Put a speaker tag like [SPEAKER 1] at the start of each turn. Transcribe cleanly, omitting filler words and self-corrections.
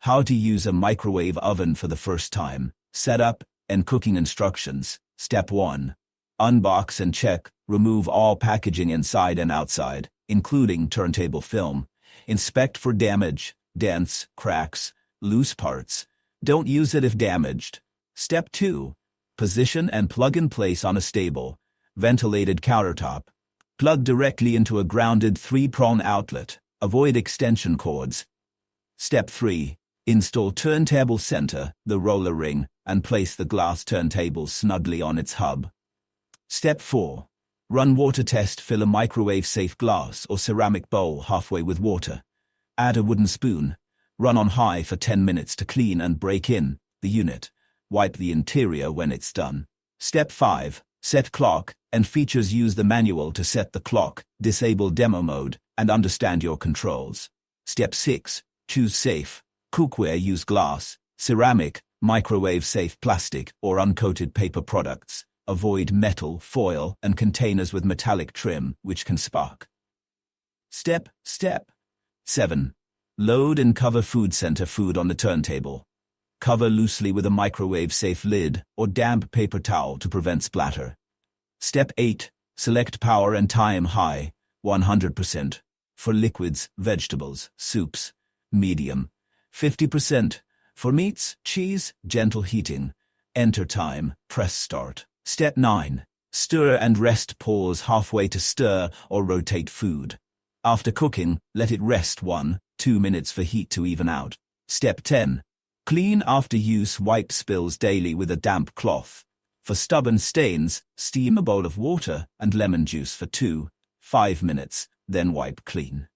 [SPEAKER 1] How to use a microwave oven for the first time. Setup and cooking instructions. Step 1. Unbox and check. Remove all packaging inside and outside, including turntable film. Inspect for damage, dents, cracks, loose parts. Don't use it if damaged. Step 2. Position and plug in place on a stable, ventilated countertop. Plug directly into a grounded 3-prong outlet. Avoid extension cords. Step 3. Install turntable center, the roller ring, and place the glass turntable snugly on its hub. Step 4. Run water test. Fill a microwave-safe glass or ceramic bowl halfway with water. Add a wooden spoon. Run on high for 10 minutes to clean and break in the unit. Wipe the interior when it's done. Step 5. Set clock and features. Use the manual to set the clock, disable demo mode, and understand your controls. Step 6. Choose safe. Cookware. Use glass, ceramic, microwave-safe plastic, or uncoated paper products. Avoid metal, foil, and containers with metallic trim, which can spark. Step 7. Load and cover food center food on the turntable. Cover loosely with a microwave-safe lid or damp paper towel to prevent splatter. Step 8. Select power and time high, 100%. For liquids, vegetables, soups, medium, 50%. For meats, cheese, gentle heating. Enter time, press start. Step 9. Stir and rest. Pause halfway to stir or rotate food. After cooking, let it rest 1-2 minutes for heat to even out. Step 10. Clean after use. Wipe spills daily with a damp cloth. For stubborn stains, steam a bowl of water and lemon juice for 2-5 minutes, then wipe clean.